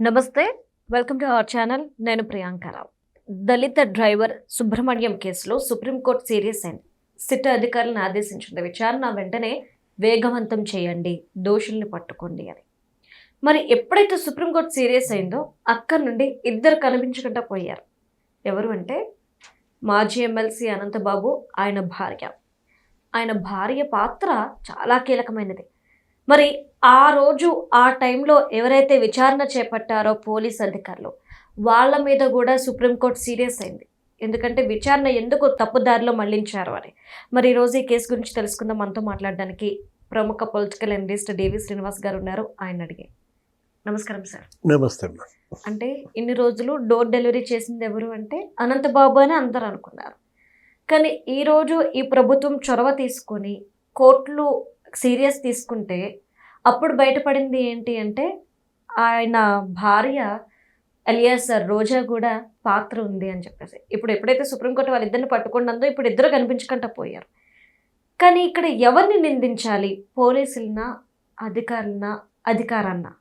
నమస్తే. Welcome to our channel. నేను ప్రియాంకరావు. దళిత driver Subrahmanyam కేసులో సుప్రీంకోర్టు సీరియస్ అయింది. సిట్ అధికారులను ఆదేశించింది. విచారణ వెంటనే వేగవంతం చేయండి, దోషుల్ని పట్టుకోండి అని. మరి ఎప్పుడైతే సుప్రీంకోర్టు సీరియస్ అయిందో అక్కడి నుండి ఇద్దరు కనిపించకుండా పోయారు. ఎవరు అంటే మాజీ ఎమ్మెల్సీ అనంతబాబు, ఆయన భార్య. ఆయన భార్య పాత్ర చాలా కీలకమైనది. మరి ఆ రోజు ఆ టైంలో ఎవరైతే విచారణ చేపట్టారో పోలీస్ అధికారులు, వాళ్ళ మీద కూడా సుప్రీంకోర్టు సీరియస్ అయింది. ఎందుకంటే విచారణ ఎందుకు తప్పుదారిలో మళ్లించారు అని. మరి ఈరోజు ఈ కేసు గురించి తెలుసుకుందాం. మనతో మాట్లాడడానికి ప్రముఖ పొలిటికల్ అనలిస్ట్ డివి శ్రీనివాస్ గారు ఉన్నారు. ఆయన అడిగే. నమస్కారం సార్. నమస్తే. అంటే ఇన్ని రోజులు డోర్ డెలివరీ చేసింది ఎవరు అంటే అనంతబాబు అని అందరూ అనుకున్నారు. కానీ ఈరోజు ఈ ప్రభుత్వం చొరవ తీసుకొని కోర్టులు సీరియస్ తీసుకుంటే అప్పుడు బయటపడింది ఏంటి అంటే ఆయన భార్య ఎలియాస్ రోజా కూడా పాత్ర ఉంది అని చెప్పేసి. ఇప్పుడు ఎప్పుడైతే సుప్రీంకోర్టు వాళ్ళిద్దరిని పట్టుకున్నందో ఇప్పుడు ఇద్దరు కనిపించకుండా పోయారు. కానీ ఇక్కడ ఎవరిని నిందించాలి? పోలీసులనా, అధికారులనా, అధికారాన్నా?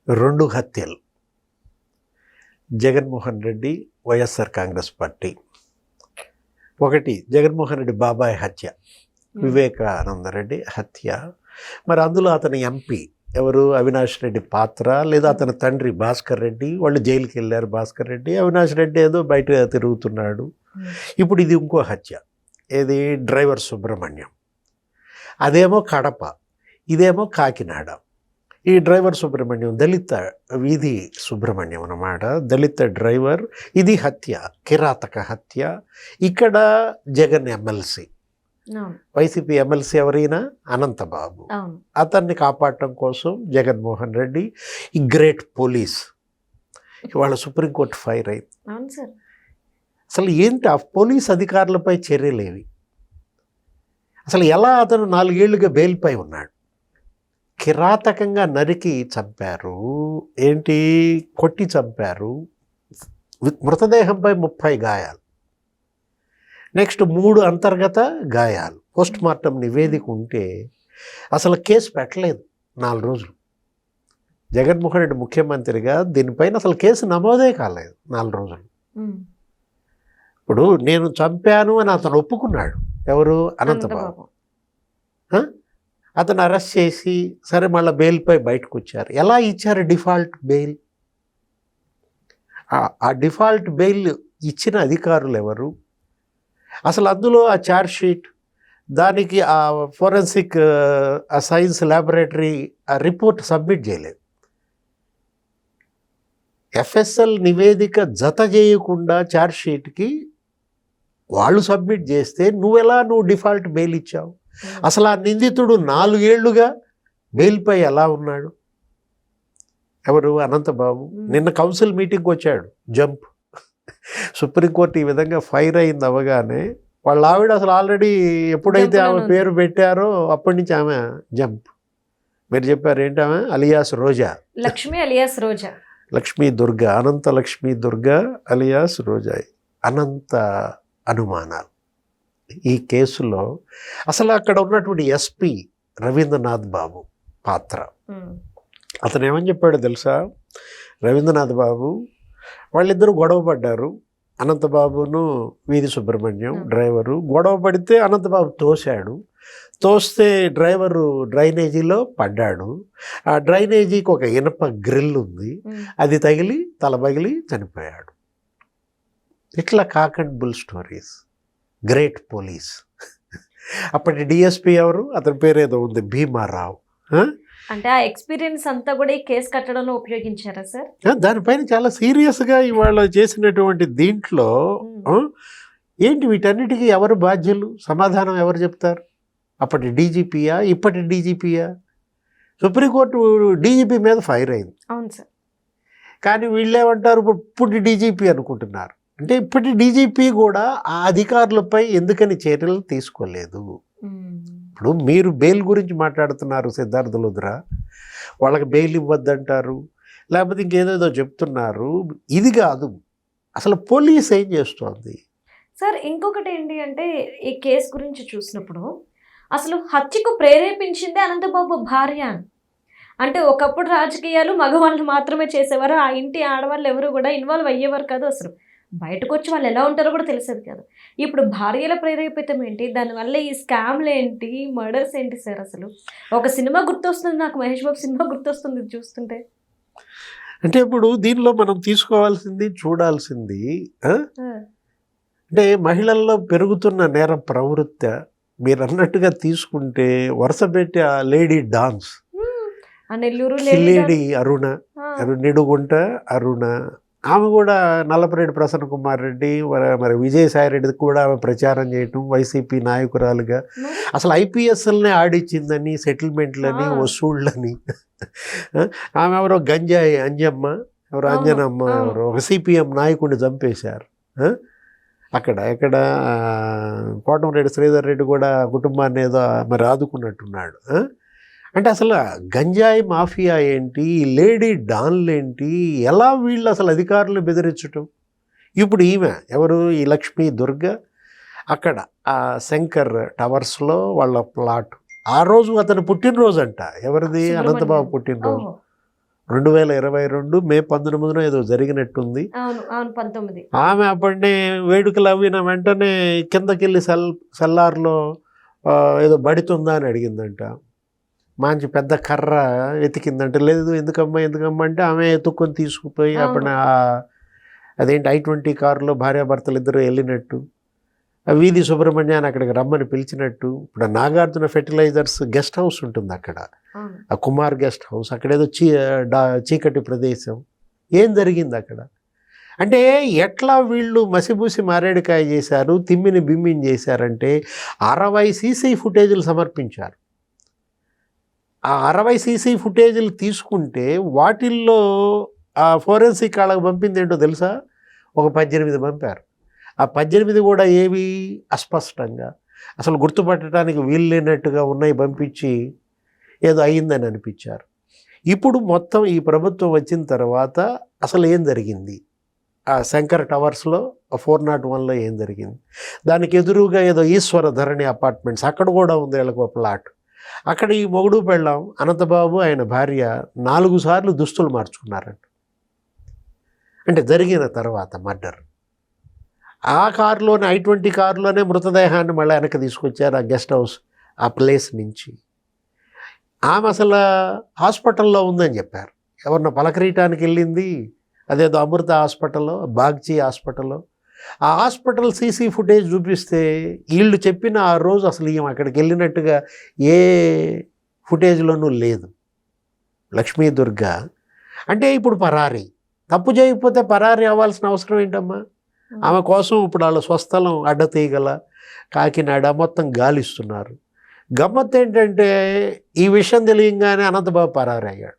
2 హత్యలు. జగన్మోహన్ రెడ్డి, వైఎస్ఆర్ కాంగ్రెస్ పార్టీ. ఒకటి జగన్మోహన్ రెడ్డి బాబాయ్ హత్య, వివేకానందరెడ్డి హత్య. మరి అందులో అతని ఎంపీ ఎవరు? అవినాష్ రెడ్డి పాత్ర, లేదా అతని తండ్రి భాస్కర్ రెడ్డి. వాళ్ళు జైలుకి వెళ్ళారు. భాస్కర్ రెడ్డి, అవినాష్ రెడ్డి ఏదో బయట తిరుగుతున్నాడు. ఇప్పుడు ఇది ఇంకో హత్య. ఏది? డ్రైవర్ సుబ్రహ్మణ్యం. అదేమో కడప, ఇదేమో కాకినాడ. ఈ డ్రైవర్ సుబ్రహ్మణ్యం దళిత వీధి సుబ్రహ్మణ్యం అన్నమాట. దళిత డ్రైవర్. ఇది హత్య, కిరాతక హత్య. ఇక్కడ జగన్ ఎమ్మెల్సీ, వైసీపీ ఎమ్మెల్సీ ఎవరైనా అనంతబాబు. అతన్ని కాపాడటం కోసం జగన్మోహన్ రెడ్డి, ఈ గ్రేట్ పోలీస్. ఇవాళ సుప్రీంకోర్టు ఫైర్ అయింది. అసలు ఏంటి ఆ పోలీస్ అధికారులపై చర్యలేవి? అసలు ఎలా అతను 4 ఏళ్లుగా బెయిల్పై ఉన్నాడు? కిరాతకంగా నరికి చంపారు. ఏంటి? కొట్టి చంపారు. మృతదేహంపై 30 గాయాలు. నెక్స్ట్ 3 అంతర్గత గాయాలు. పోస్ట్ మార్టం నివేదిక ఉంటే అసలు కేసు పెట్టలేదు 4 రోజులు. జగన్మోహన్ రెడ్డి ముఖ్యమంత్రిగా దీనిపైన అసలు కేసు నమోదే కాలేదు 4 రోజులు. ఇప్పుడు నేను చంపాను అని అతను ఒప్పుకున్నాడు. ఎవరు? అనంతబాబు. అతను అరెస్ట్ చేసి సరే మళ్ళీ బెయిల్పై బయటకు వచ్చారు. ఎలా ఇచ్చారు డిఫాల్ట్ బెయిల్? ఆ డిఫాల్ట్ బెయిల్ ఇచ్చిన అధికారులు ఎవరు? అసలు అందులో ఆ ఛార్జ్ షీట్, దానికి ఆ ఫోరెన్సిక్ ఆ సైన్స్ ల్యాబొరేటరీ ఆ రిపోర్ట్ సబ్మిట్ చేయలేదు. ఎఫ్ఎస్ఎల్ నివేదిక జత చేయకుండా ఛార్జ్ షీట్కి వాళ్ళు సబ్మిట్ చేస్తే నువ్వు డిఫాల్ట్ బెయిల్ ఇచ్చావు? అసలు ఆ నిందితుడు 4 ఏళ్లుగా బెయిల్పై ఎలా ఉన్నాడు? ఎవరు? అనంతబాబు. నిన్న కౌన్సిల్ మీటింగ్కి వచ్చాడు. జంప్. సుప్రీంకోర్టు ఈ విధంగా ఫైర్ అయింది అవగానే వాళ్ళ ఆవిడ అసలు ఆల్రెడీ ఎప్పుడైతే ఆమె పేరు పెట్టారో అప్పటి నుంచి ఆమె జంప్. మీరు చెప్పారు ఏంటి? ఆమె అలియాస్ రోజా, లక్ష్మి అలియాస్ రోజా, లక్ష్మీ దుర్గా, అనంత లక్ష్మీ దుర్గా అలియాస్ రోజా. అనంత అనుమానాలు ఈ కేసులో. అసలు అక్కడ ఉన్నటువంటి ఎస్పీ రవీంద్రనాథ్ బాబు పాత్ర. అతను ఏమని చెప్పాడో తెలుసా? రవీంద్రనాథ్ బాబు వాళ్ళిద్దరూ గొడవ పడ్డారు. అనంతబాబును వీధి సుబ్రహ్మణ్యం డ్రైవరు గొడవ పడితే అనంతబాబు తోశాడు. తోస్తే డ్రైవరు డ్రైనేజీలో పడ్డాడు. ఆ డ్రైనేజీకి ఒక ఇనప గ్రిల్ ఉంది, అది తగిలి తల పగిలి చనిపోయాడు. ఇట్లా cock and bull stories. Great police. అప్పటి డిఎస్పీ ఎవరు? అతని పేరు ఏదో ఉంది, భీమారావు. అంటే ఆ ఎక్స్పీరియన్స్ అంతా కూడా ఈ కేసు కట్టడంలో ఉపయోగించారా సార్? దానిపైన చాలా సీరియస్గా ఇవాళ చేసినటువంటి దీంట్లో ఏంటి వీటన్నిటికీ ఎవరు బాధ్యులు? సమాధానం ఎవరు చెప్తారు? అప్పటి డీజీపీయా, ఇప్పటి డీజీపీయా? సుప్రీంకోర్టు డీజీపీ మీద ఫైర్ అయింది. అవును సార్. కానీ వీళ్ళేమంటారు? ఇప్పుడు డీజీపీ అనుకుంటున్నారు. అంటే ఇప్పటి డీజీపీ కూడా ఆ అధికారులపై ఎందుకని చర్యలు తీసుకోలేదు? ఇప్పుడు మీరు బెయిల్ గురించి మాట్లాడుతున్నారు సిద్ధార్థ లుద్రా, వాళ్ళకి బెయిల్ ఇవ్వద్దంటారు, లేకపోతే ఇంకేదేదో చెప్తున్నారు. ఇది కాదు, అసలు పోలీస్ ఏం చేస్తోంది సార్? ఇంకొకటి ఏంటి అంటే ఈ కేసు గురించి చూసినప్పుడు అసలు హత్యకు ప్రేరేపించింది అనంతబాబు భార్య. అంటే ఒకప్పుడు రాజకీయాలు మగవాళ్ళు మాత్రమే చేసేవారు. ఆ ఇంటి ఆడవాళ్ళు ఎవరు కూడా ఇన్వాల్వ్ అయ్యేవారు కాదు అసలు. బయటకు వచ్చి వాళ్ళు ఎలా ఉంటారో కూడా తెలిసేది కాదు. ఇప్పుడు భార్యల ప్రేరేపితం ఏంటి? దానివల్ల ఈ స్కామ్‌లు ఏంటి? మర్డర్స్ ఏంటి సార్ అసలు? ఒక సినిమా గుర్తొస్తుంది నాకు. 'మహేష్ బాబు' సినిమా గుర్తొస్తుంది ఇది చూస్తుంటే. అంటే ఇప్పుడు దీనిలో మనం తీసుకోవాల్సింది, చూడాల్సింది ఆ? ఆ! అంటే మహిళల్లో పెరుగుతున్న నేర ప్రవృత్తి మీరన్నట్టుగా తీసుకుంటే వరుసపెట్టి ఆ లేడీ డాన్స్, హ్మ్. ఆ నెల్లూరు లేడీ కిల్లేడి అరుణ, ఆ! నిడుగుంట అరుణ, ఆమె కూడా నల్లపరెడ్డి ప్రసన్న కుమార్ రెడ్డి మరి విజయసాయి రెడ్డి కూడా ఆమె ప్రచారం చేయటం వైసీపీ నాయకురాలుగా మరి అసలు ఐపీఎస్ఎల్నే ఆడిచ్చిందని, సెటిల్మెంట్లని, ఆ! వసూళ్ళని. ఆమె ఎవరో గంజాయి అంజమ్మ, ఎవరో అవును. అంజనమ్మ, అవును. ఎవరో ఒక సిపిఎం నాయకుడిని చంపేశారు. ఎక్కడ కోటంరెడ్డి శ్రీధర్ రెడ్డి కూడా కుటుంబాన్ని ఏదో మరి ఆదుకున్నట్టున్నాడు. అంటే అసలు గంజాయి మాఫియా ఏంటి, ఈ లేడీ డాన్లు ఏంటి, ఎలా వీళ్ళు అసలు అధికారులు బెదిరించటం. ఇప్పుడు ఈమె ఎవరు, ఈ లక్ష్మీ దుర్గ అక్కడ ఆ శంకర్ టవర్స్లో వాళ్ళ ప్లాట్. ఆ రోజు అతను పుట్టినరోజు అంట. ఎవరిది? అనంతబాబు సుబ్రహ్మణ్యం. పుట్టినరోజు. ఓహో! 2022 మే 19న ఏదో జరిగినట్టుంది. అవును. అవును. 19. ఆమె అప్పటినే వేడుకలు అవ్విన వెంటనే కిందకెళ్ళి సెల్లార్లో ఏదో బడితుందా అని అడిగిందంట. మంచి పెద్ద కర్ర వెతికిందంట. లేదు ఎందుకమ్మా అంటే ఆమె ఎత్తుక్కొని తీసుకుపోయి అప్పుడు అవును. అదేంటి I-20 కారులో భార్యాభర్తలు ఇద్దరు వెళ్ళినట్టు, ఆ వీధి సుబ్రహ్మణ్యాన్ని అక్కడికి రమ్మని పిలిచినట్టు. ఇప్పుడు నాగార్జున ఫెర్టిలైజర్స్ గెస్ట్ హౌస్ ఉంటుంది అక్కడ, అవును. ఆ కుమార్ గెస్ట్ హౌస్, అక్కడేదో చీకటి ప్రదేశం. ఏం జరిగింది అక్కడ? అంటే ఎట్లా వీళ్ళు మసిబూసి మారేడుకాయ చేశారు, తిమ్మిని బిమ్మిని చేశారంటే 60 సీసీ ఫుటేజీలు సమర్పించారు. ఆ 60 సీసీ ఫుటేజీలు తీసుకుంటే వాటిల్లో ఆ ఫోరెన్సిక్ వాళ్ళకి పంపింది ఏంటో తెలుసా? ఒక 18 పంపారు. ఆ 18 కూడా ఏవి అస్పష్టంగా, అసలు గుర్తుపట్టడానికి వీలు లేనట్టుగా ఉన్నాయి పంపించి ఏదో అయ్యిందని అనిపించారు. ఇప్పుడు మొత్తం ఈ ప్రభుత్వం వచ్చిన తర్వాత అసలు ఏం జరిగింది, ఆ శంకర్ టవర్స్లో 401లో ఏం జరిగింది, దానికి ఎదురుగా ఏదో ఈశ్వర ధరణి అపార్ట్మెంట్స్ అక్కడ కూడా ఉంది వీళ్ళకి ఒక ప్లాట్. అక్కడ ఈ మొగుడు పెళ్ళాం అనంతబాబు ఆయన భార్య 4 సార్లు దుస్తులు మార్చుకున్నారంట. అంటే జరిగిన తర్వాత మర్డర్. ఆ కారులోనే I-20 కారులోనే మృతదేహాన్ని మళ్ళీ వెనక్కి తీసుకొచ్చారు ఆ గెస్ట్ హౌస్ ఆ ప్లేస్ నుంచి. ఆమె అసలు హాస్పిటల్లో ఉందని చెప్పారు. ఎవరినో పలకరీయటానికి వెళ్ళింది, అదేదో అమృత హాస్పిటల్లో, బాగ్చి హాస్పిటల్లో. ఆ హాస్పిటల్ సీసీ ఫుటేజ్ చూపిస్తే వీళ్ళు చెప్పిన ఆ రోజు అసలు ఈమె అక్కడికి వెళ్ళినట్టుగా ఏ ఫుటేజ్లోనూ లేదు. లక్ష్మీ దుర్గ అంటే ఇప్పుడు పరారీ. తప్పు చేయకపోతే పరారీ అవ్వాల్సిన అవసరం ఏంటమ్మా? ఆమె కోసం ఇప్పుడు వాళ్ళ స్వస్థలం అడ్డతీగల కాకినాడ మొత్తం గాలిస్తున్నారు. గమ్మత్ ఏంటంటే ఈ విషయం తెలియంగానే అనంతబాబు పరారయ్యాడు.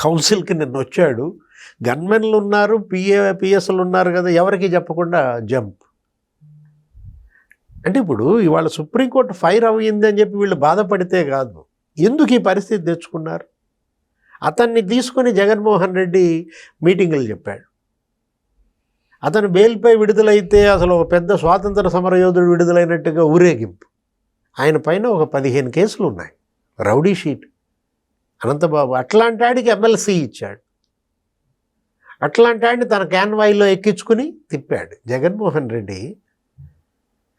కౌన్సిల్కి నిన్న వచ్చాడు. గన్మెన్లు ఉన్నారు, పిఎస్లు ఉన్నారు కదా, ఎవరికి చెప్పకుండా జంప్. అంటే ఇప్పుడు ఇవాళ సుప్రీంకోర్టు ఫైర్ అయ్యింది అని చెప్పి వీళ్ళు బాధపడితే కాదు, ఎందుకు ఈ పరిస్థితి తెచ్చుకున్నారు? అతన్ని తీసుకొని జగన్మోహన్ రెడ్డి మీటింగులు చెప్పాడు. అతను బెయిల్పై విడుదలైతే అసలు ఒక పెద్ద స్వాతంత్ర సమరయోధుడు విడుదలైనట్టుగా ఊరేగింపు. ఆయన పైన ఒక 15 కేసులు ఉన్నాయి, రౌడీ షీట్. అనంతబాబు అట్లాంటి వాడికి ఎమ్మెల్సీ ఇచ్చాడు. అట్లాంటి వాడిని తన క్యాన్వాయిలో ఎక్కించుకుని తిప్పాడు జగన్మోహన్ రెడ్డి.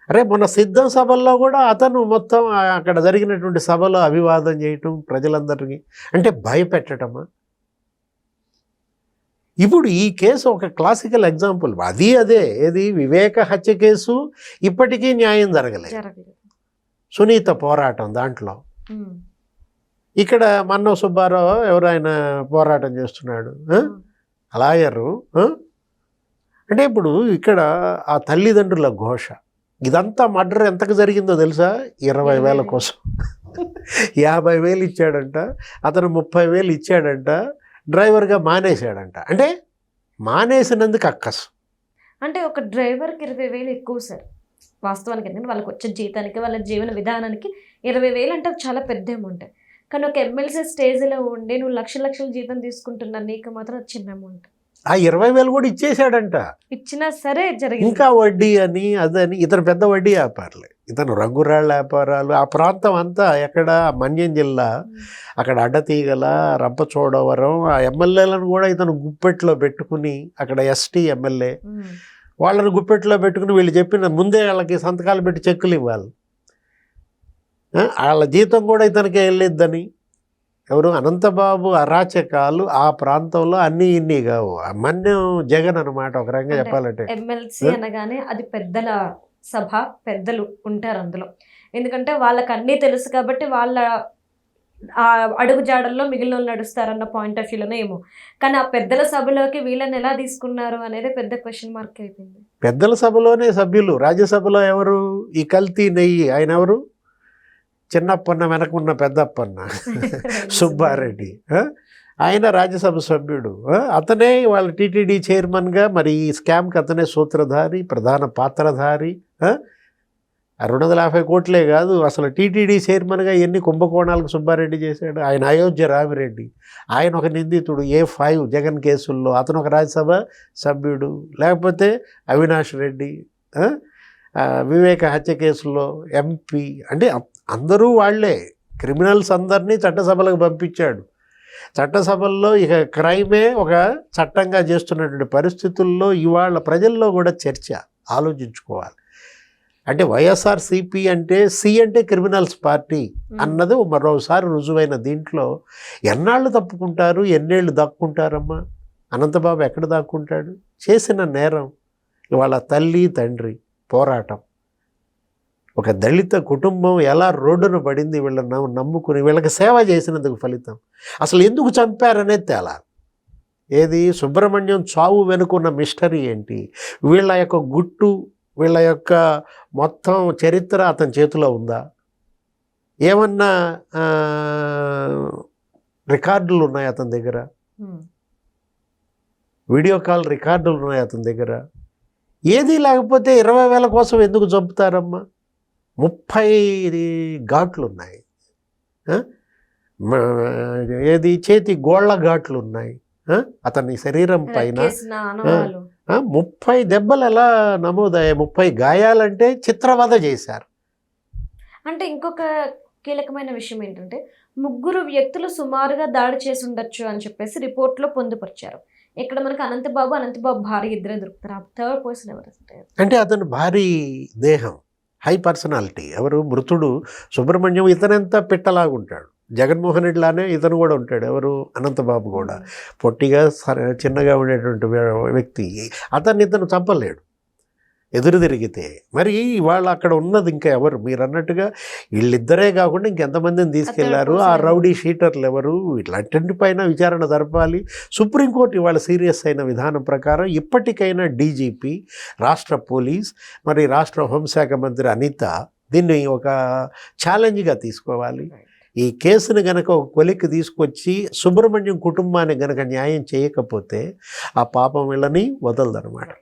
అరే మొన్న సిద్ధం సభల్లో కూడా అతను మొత్తం అక్కడ జరిగినటువంటి సభలో అభివాదం చేయటం ప్రజలందరికీ, అంటే భయపెట్టడమా? ఇప్పుడు ఈ కేసు ఒక క్లాసికల్ ఎగ్జాంపుల్. అదే ఏది వివేక హత్య కేసు, ఇప్పటికీ న్యాయం జరగలేదు. సునీత పోరాటం దాంట్లో. ఇక్కడ మన్నవ సుబ్బారావు ఎవరు ఆయన పోరాటం చేస్తున్నాడు, లాయరు. అంటే ఇప్పుడు ఇక్కడ ఆ తల్లిదండ్రుల ఘోష, ఇదంతా మర్డర్ ఎంతకు జరిగిందో తెలుసా? 20,000 కోసం. 50,000 ఇచ్చాడంట, అతను 30,000 ఇచ్చాడంట, డ్రైవర్గా మానేశాడంట. అంటే మానేసినందుకు అక్కసు. అంటే ఒక డ్రైవర్కి 20,000 ఎక్కువ సార్ వాస్తవానికి. ఎందుకంటే వాళ్ళకి వచ్చే జీతానికి, వాళ్ళ జీవన విధానానికి 20,000 అంటే చాలా పెద్ద అమౌంట్. కానీ ఒక ఎమ్మెల్సీ స్టేజ్లో ఉండి నువ్వు లక్షల జీతం తీసుకుంటున్నా, నీకు మాత్రం చిన్న అమౌంట్. ఆ 20,000 కూడా ఇచ్చేశాడంట. ఇచ్చినా సరే జరిగింది. ఇంకా వడ్డీ అని అదని. ఇతను పెద్ద వడ్డీ వ్యాపారులే. ఇతను రంగురాళ్ళ వ్యాపారాలు. ఆ ప్రాంతం అంతా ఎక్కడ మన్యం జిల్లా, అక్కడ అడ్డతీగల, రంపచోడవరం, ఆ ఎమ్మెల్యేలను కూడా ఇతను గుప్పెట్లో పెట్టుకుని, అక్కడ ఎస్టీ ఎమ్మెల్యే వాళ్ళని గుప్పెట్లో పెట్టుకుని వీళ్ళు చెప్పిన ముందే వాళ్ళకి సంతకాలు పెట్టి చెక్కులు ఇవ్వాలి. వాళ్ళ జీతం కూడా ఇతనికే వెళ్ళిద్దని. ఎవరు అనంతబాబు అరాచకాలు ఆ ప్రాంతంలో అన్నీ ఇన్ని కావు. మన్యం జగన్ అనమాట ఒక రకంగా చెప్పాలంటే. ఎమ్మెల్సీ అనగానే అది పెద్దల సభ, పెద్దలు ఉంటారు అందులో. ఎందుకంటే వాళ్ళకి అన్నీ తెలుసు కాబట్టి వాళ్ళ ఆ అడుగు జాడల్లో మిగిలిన వాళ్ళు నడుస్తారన్న పాయింట్ ఆఫ్ వ్యూలోనే ఏమో. కానీ ఆ పెద్దల సభలోకి వీళ్ళని ఎలా తీసుకున్నారు అనేది పెద్ద క్వశ్చన్ మార్క్ అయిపోయింది. పెద్దల సభలోనే సభ్యులు. రాజ్యసభలో ఎవరు? ఈ కల్తీ నెయ్యి ఆయన ఎవరు? చిన్నప్పన్న వెనకున్న పెద్దప్పన్న సుబ్బారెడ్డి. ఆయన రాజ్యసభ సభ్యుడు. అతనే వాళ్ళ టీటీడీ చైర్మన్గా. మరి ఈ స్కామ్కి అతనే సూత్రధారి, ప్రధాన పాత్రధారి. 250 కోట్లే కాదు, అసలు టీటీడీ చైర్మన్గా ఎన్ని కుంభకోణాలకు సుబ్బారెడ్డి చేశాడు. ఆయన అయోధ్య రామిరెడ్డి, ఆయన ఒక నిందితుడు A5 జగన్ కేసుల్లో, అతను ఒక రాజ్యసభ సభ్యుడు. లేకపోతే అవినాష్ రెడ్డి వివేక హత్య కేసులో MP. అంటే అందరూ వాళ్లే. క్రిమినల్స్ అందరినీ చట్టసభలకు పంపించాడు. చట్టసభల్లో ఇక క్రైమే ఒక చట్టంగా చేస్తున్నటువంటి పరిస్థితుల్లో ఇవాళ ప్రజల్లో కూడా చర్చ ఆలోచించుకోవాలి. అంటే వైఎస్ఆర్సీపీ అంటే సి అంటే క్రిమినల్స్ పార్టీ అన్నది మరోసారి రుజువైన దీంట్లో ఎన్నాళ్ళు తప్పుకుంటారు, ఎన్నేళ్ళు దాక్కుంటారమ్మా? అనంతబాబు ఎక్కడ దాక్కుంటాడు? చేసిన నేరం ఇవాళ తల్లి తండ్రి పోరాటం, ఒక దళిత కుటుంబం ఎలా రోడ్డున పడింది వీళ్ళని నమ్ముకుని, వీళ్ళకి సేవ చేసినందుకు ఫలితం. అసలు ఎందుకు చంపారనేది తేలాలి. ఏది సుబ్రహ్మణ్యం చావు వెనుకున్న మిస్టరీ ఏంటి? వీళ్ళ యొక్క గుట్టు, వీళ్ళ యొక్క మొత్తం చరిత్ర అతని చేతిలో ఉందా? ఏమన్నా రికార్డులు ఉన్నాయి అతని దగ్గర? వీడియో కాల్ రికార్డులు ఉన్నాయి అతని దగ్గర? ఏది లేకపోతే 20,000 కోసం ఎందుకు చంపుతారమ్మా? 30 ఘాట్లు ఉన్నాయి. ఏది చేతి గోళ్ళ ఘాట్లు ఉన్నాయి అతని శరీరం పైన. 30 దెబ్బలు ఎలా నమోదయ్యాయి? 30 గాయాలంటే చిత్రవధ చేశారు. అంటే ఇంకొక కీలకమైన విషయం ఏంటంటే 3 వ్యక్తులు సుమారుగా దాడి చేసి ఉండొచ్చు అని చెప్పేసి రిపోర్ట్లో పొందుపరిచారు. ఇక్కడ మనకు అనంతబాబు భార్య ఇద్దరే దొరుకుతారు. థర్డ్ పర్సన్ ఎవరు అంటే అతను భారీ దేహం, హై పర్సనాలిటీ. ఎవరు? మృతుడు సుబ్రహ్మణ్యం. ఇతనెంత పెట్టలాగుంటాడు. జగన్మోహన్ రెడ్డి లానే ఇతను కూడా ఉంటాడు. ఎవరు? అనంతబాబు కూడా పొట్టిగా చిన్నగా ఉండేటువంటి వ్యక్తి. ఇతను చంపలేడు ఎదురు తిరిగితే. మరి వాళ్ళు అక్కడ ఉన్నది ఇంకా ఎవరు? మీరు అన్నట్టుగా వీళ్ళిద్దరే కాకుండా ఇంకెంతమందిని తీసుకెళ్లారు? ఆ రౌడీ షీటర్లు ఎవరు? వీళ్ళంటిపైన విచారణ జరపాలి. సుప్రీంకోర్టు ఇవాళ సీరియస్ అయిన విధానం ప్రకారం ఇప్పటికైనా డీజీపీ, రాష్ట్ర పోలీస్, మరి రాష్ట్ర హోంశాఖ మంత్రి అనిత దీన్ని ఒక ఛాలెంజ్గా తీసుకోవాలి. ఈ కేసును గనక ఒక కొలిక్కి తీసుకొచ్చి సుబ్రహ్మణ్యం కుటుంబాన్ని గనక న్యాయం చేయకపోతే ఆ పాపం వీళ్ళని వదలదనమాట.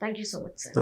Thank you so much sir.